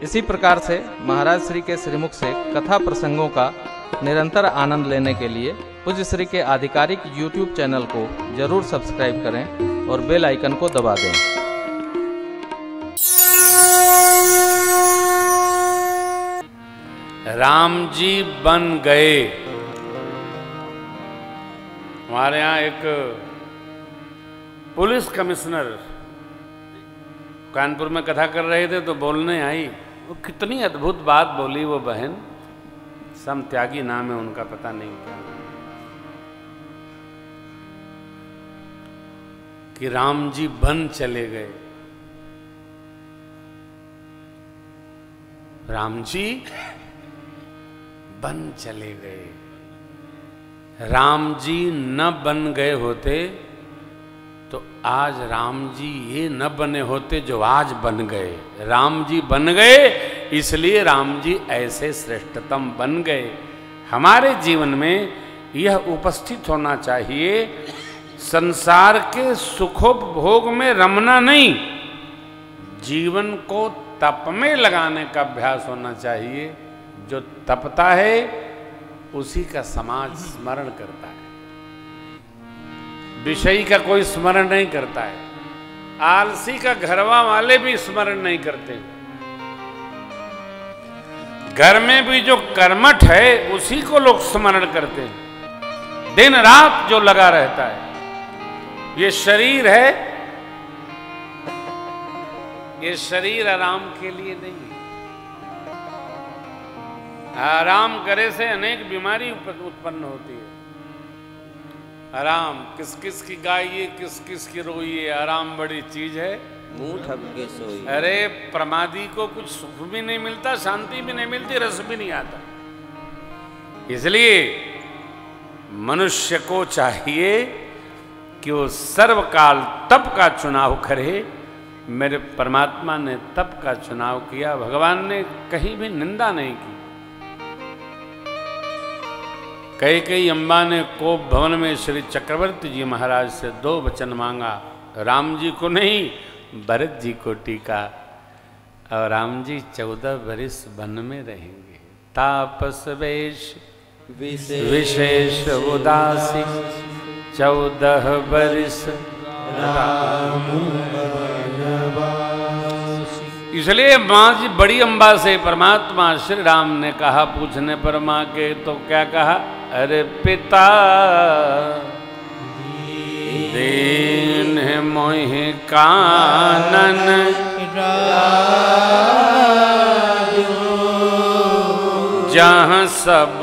इसी प्रकार से महाराज श्री के श्रीमुख से कथा प्रसंगों का निरंतर आनंद लेने के लिए पूज्य श्री के आधिकारिक YouTube चैनल को जरूर सब्सक्राइब करें और बेल आइकन को दबा दें। राम जी बन गए। हमारे यहाँ एक पुलिस कमिश्नर कानपुर में कथा कर रहे थे तो बोलने आई, वो कितनी अद्भुत बात बोली वो बहन, सम त्यागी नाम है उनका, पता नहीं क्या, कि राम जी बन चले गए। राम जी बन चले गए। राम जी न बन गए होते तो आज राम जी ये न बने होते जो आज बन गए। राम जी बन गए इसलिए राम जी ऐसे श्रेष्ठतम बन गए। हमारे जीवन में यह उपस्थित होना चाहिए, संसार के सुखोपभोग में रमना नहीं, जीवन को तप में लगाने का अभ्यास होना चाहिए। जो तपता है उसी का समाज स्मरण करता है, विषयी का कोई स्मरण नहीं करता है। आलसी का घरवा वाले भी स्मरण नहीं करते। घर में भी जो कर्मठ है उसी को लोग स्मरण करते हैं, दिन रात जो लगा रहता है। ये शरीर है, ये शरीर आराम के लिए नहीं है। आराम करे से अनेक बीमारी उत्पन्न होती है। आराम किस किस की गाइए, किस किस की रोइए, आराम बड़ी चीज है, मुंह ठप के सोइए। अरे प्रमादी को कुछ सुख भी नहीं मिलता, शांति भी नहीं मिलती, रस भी नहीं आता। इसलिए मनुष्य को चाहिए कि वो सर्वकाल तप का चुनाव करे। मेरे परमात्मा ने तप का चुनाव किया, भगवान ने कहीं भी निंदा नहीं की। कई अम्बा ने कोप भवन में श्री चक्रवर्ती जी महाराज से 2 वचन मांगा, राम जी को नहीं भरत जी को टीका। और राम जी 14 वर्ष वन में रहेंगे। तापस वेश विशेष उदासी 14 वर्ष राम। इसलिए माँ जी बड़ी अम्बा से परमात्मा श्री राम ने कहा, पूछने पर माँ के तो क्या कहा, अरे पिता दीन मोहि कानन जहाँ सब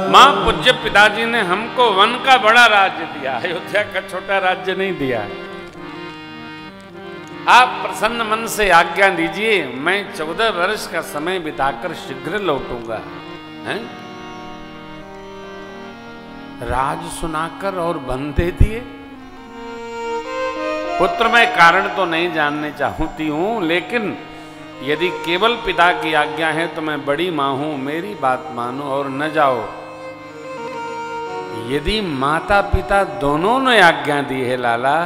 माँ पूज्य पिताजी ने हमको वन का बड़ा राज्य दिया, अयोध्या का छोटा राज्य नहीं दिया। आप प्रसन्न मन से आज्ञा दीजिए, मैं 14 वर्ष का समय बिताकर शीघ्र लौटूंगा। हैं? राज सुनाकर और वन दे दिए। पुत्र मैं कारण तो नहीं जानने चाहती हूं, लेकिन यदि केवल पिता की आज्ञा है तो मैं बड़ी मां हूं, मेरी बात मानो और न जाओ। यदि माता पिता दोनों ने आज्ञा दी है लाला,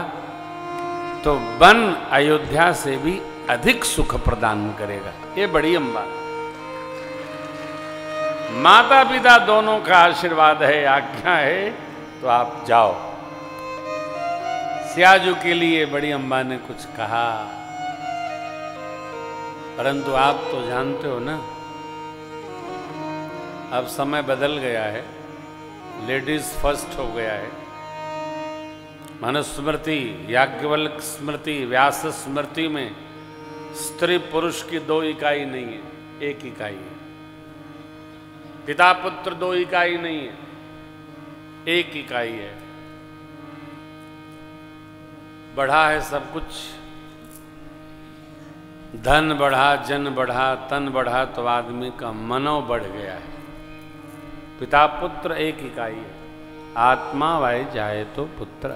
तो वन अयोध्या से भी अधिक सुख प्रदान करेगा। ये बड़ी अम्बा, माता पिता दोनों का आशीर्वाद है, आज्ञा है, तो आप जाओ। सियाजू के लिए बड़ी अम्बा ने कुछ कहा, परंतु आप तो जानते हो ना, अब समय बदल गया है, लेडीज फर्स्ट हो गया है। मनुस्मृति, याज्ञवल्क्य स्मृति, व्यास स्मृति में स्त्री पुरुष की 2 इकाई नहीं है, 1 इकाई है। पिता पुत्र 2 इकाई नहीं है, 1 इकाई है। बढ़ा है सब कुछ, धन बढ़ा, जन बढ़ा, तन बढ़ा, तो आदमी का मनो बढ़ गया है। पिता पुत्र 1 इकाई है, आत्मा वाय जाए तो पुत्र।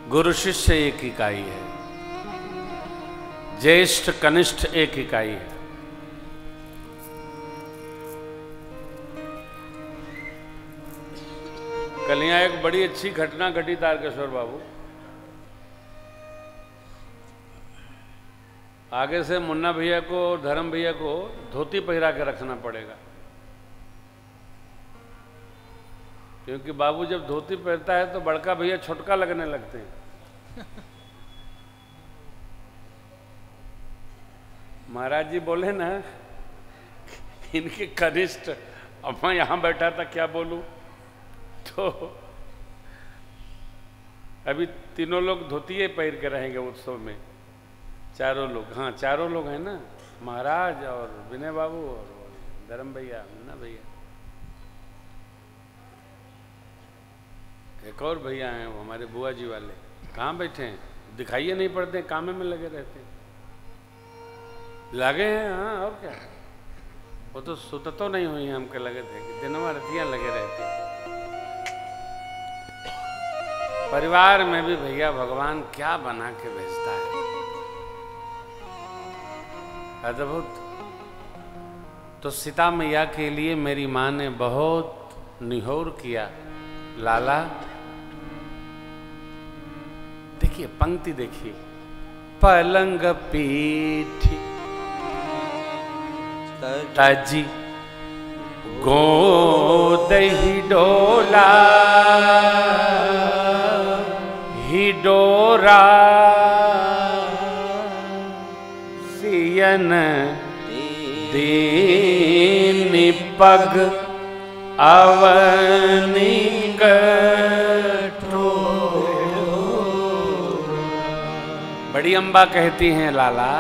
गुरु शिष्य 1 इकाई है, ज्येष्ठ कनिष्ठ 1 इकाई है। कल यहाँ एक बड़ी अच्छी घटना घटी तारकेश्वर बाबू। आगे से मुन्ना भैया को, धर्म भैया को धोती पहरा के रखना पड़ेगा, क्योंकि बाबू जब धोती पहनता है तो बड़का भैया छोटका लगने लगते हैं। महाराज जी बोले ना, इनके कनिष्ठ, अब मैं यहां बैठा था क्या बोलूं, तो अभी तीनों लोग धोती पहन के रहेंगे उत्सव में, चारों लोग। हाँ, चारों लोग हैं ना, महाराज और विनय बाबू और धर्म भैया, मुन्ना भैया, एक और भैया हैं वो हमारे बुआ जी वाले, कहाँ बैठे हैं, दिखाइए नहीं पड़ते, कामे में लगे रहते हैं। लगे हैं, हाँ, और क्या, वो तो सुत तो नहीं हुई, हमके लगे थे कि दिनों रतियां लगे रहते हैं। परिवार में भी भैया भगवान क्या बना के भेजता है, अद्भुत। तो सीता मैया के लिए मेरी माँ ने बहुत निहोर किया। लाला, देखिए पंक्ति देखिए, पलंग पीठ ताजी गोद ही डोला ही डोरा सियन दीन पग अवनी बड़ी अम्बा कहती हैं, लाला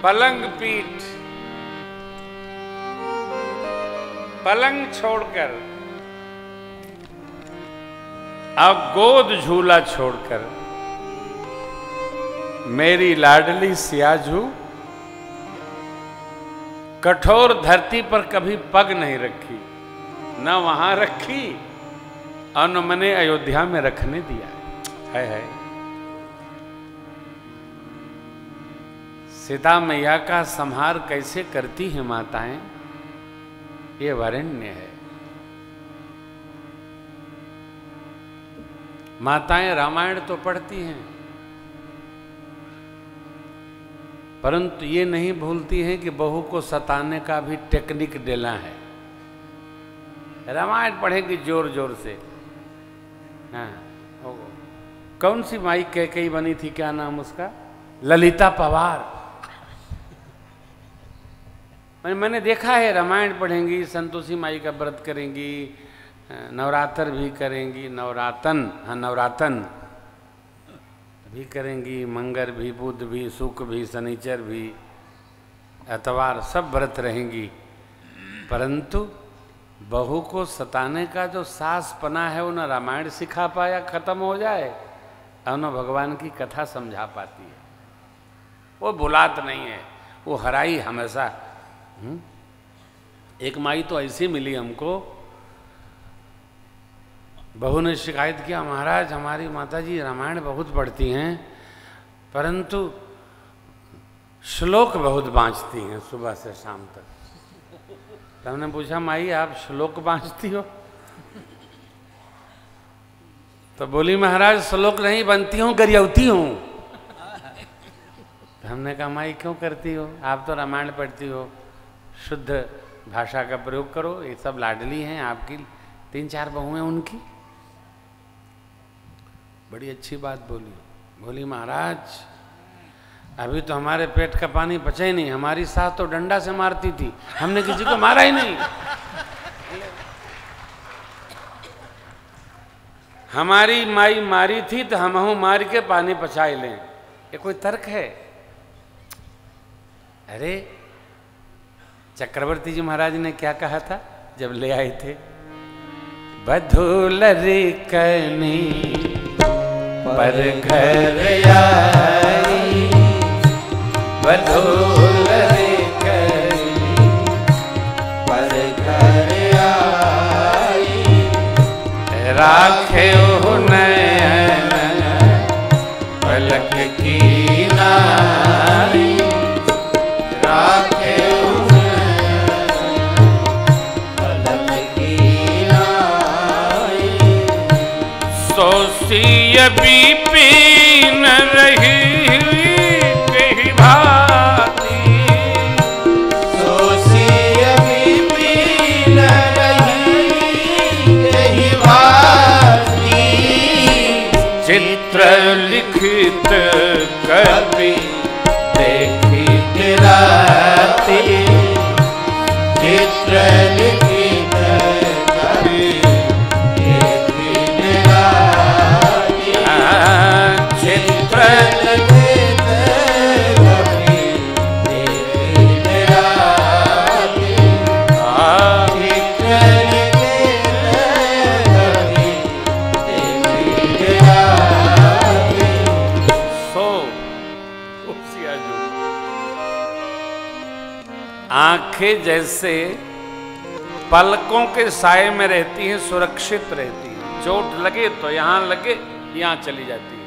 पलंग पीठ, पलंग छोड़कर, अब गोद झूला छोड़कर मेरी लाडली सियाजू कठोर धरती पर कभी पग नहीं रखी, न वहां रखी और न मैंने अयोध्या में रखने दिया है। सीता मैया का संहार कैसे करती हैं माताएं, ये वरेण्य है। माताएं रामायण तो पढ़ती हैं, परंतु ये नहीं भूलती हैं कि बहू को सताने का भी टेक्निक देना है। रामायण पढ़ेंगी जोर जोर से। हाँ, कौन सी माई कैकेयी बनी थी, क्या नाम उसका, ललिता पवार। मैंने देखा है, रामायण पढ़ेंगी, संतोषी माई का व्रत करेंगी, नवरात्र भी करेंगी, नवरातन भी करेंगी, मंगर भी, बुध भी, शुक्र भी, शनिचर भी, एतवार, सब व्रत रहेंगी। परंतु बहू को सताने का जो सासपना है वो न रामायण सिखा पाया, खत्म हो जाए, और न भगवान की कथा समझा पाती है। वो बुलात नहीं है, वो हराई हमेशा। एक माई तो ऐसी मिली हमको, बहू ने शिकायत किया, महाराज हमारी माताजी रामायण बहुत पढ़ती हैं, परंतु श्लोक बहुत बाँचती हैं सुबह से शाम तक। तो हमने पूछा, माई आप श्लोक बाँचती हो? तो बोली, महाराज श्लोक नहीं बनती हूँ, गरियौती हूँ। तो हमने कहा, माई क्यों करती हो, आप तो रामायण पढ़ती हो, शुद्ध भाषा का प्रयोग करो, ये सब लाडली हैं आपकी, 3-4 बहुएं उनकी। बड़ी अच्छी बात बोली। बोली, महाराज अभी तो हमारे पेट का पानी पचा ही नहीं, हमारी सास तो डंडा से मारती थी, हमने किसी को मारा ही नहीं। हमारी माई मारी थी तो हमहू मार के पानी पचा ही लें, ये कोई तर्क है? अरे चक्रवर्ती जी महाराज ने क्या कहा था जब ले आए थे, बधुलरी कनी पर घर आई, बधुलरी कनी पर घर आई, राखे नयन पलक की नारी, राखे पलक की नारी। विपिन रही कही भाती, सोसिय विपिन रही कही भाती, चित्र लिखित कवि देखित राति, चित्र लिखित कवि देखित राति, चित्र लिखित कवि देखित राति, चित्र लिखित कवि देखित राति। सो आंखें जैसे पलकों के साए में रहती हैं, सुरक्षित रहती हैं, चोट लगे तो यहां लगे, यहां चली जाती है,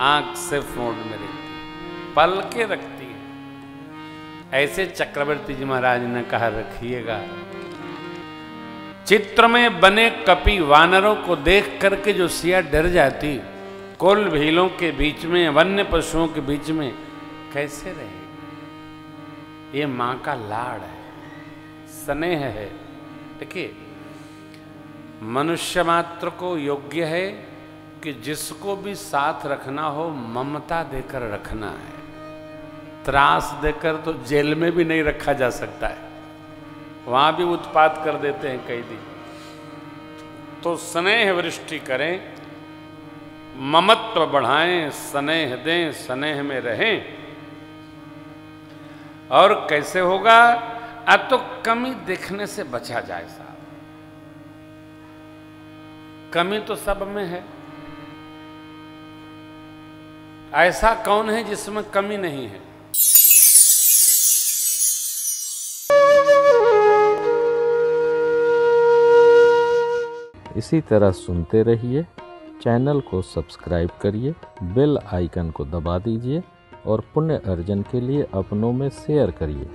आंख सिर्फ मोड में रहती है, पलके रखती है। ऐसे चक्रवर्ती जी महाराज ने कहा रखिएगा। चित्र में बने कपि वानरों को देख करके जो सिया डर जाती, कुल भीलों के बीच में, वन्य पशुओं के बीच में कैसे रहेगी? ये मां का लाड़ है, स्नेह है। देखिए, मनुष्य मात्र को योग्य है कि जिसको भी साथ रखना हो ममता देकर रखना है। त्रास देकर तो जेल में भी नहीं रखा जा सकता है, वहां भी उत्पात कर देते हैं कैदी। तो स्नेह वृष्टि करें, ममत्व बढ़ाएं, स्नेह दें, स्नेह में रहें। और कैसे होगा? तो कमी देखने से बचा जाए साहब। कमी तो सब में है, ऐसा कौन है जिसमें कमी नहीं है? इसी तरह सुनते रहिए, चैनल को सब्सक्राइब करिए, बेल आइकन को दबा दीजिए और पुण्य अर्जन के लिए अपनों में शेयर करिए।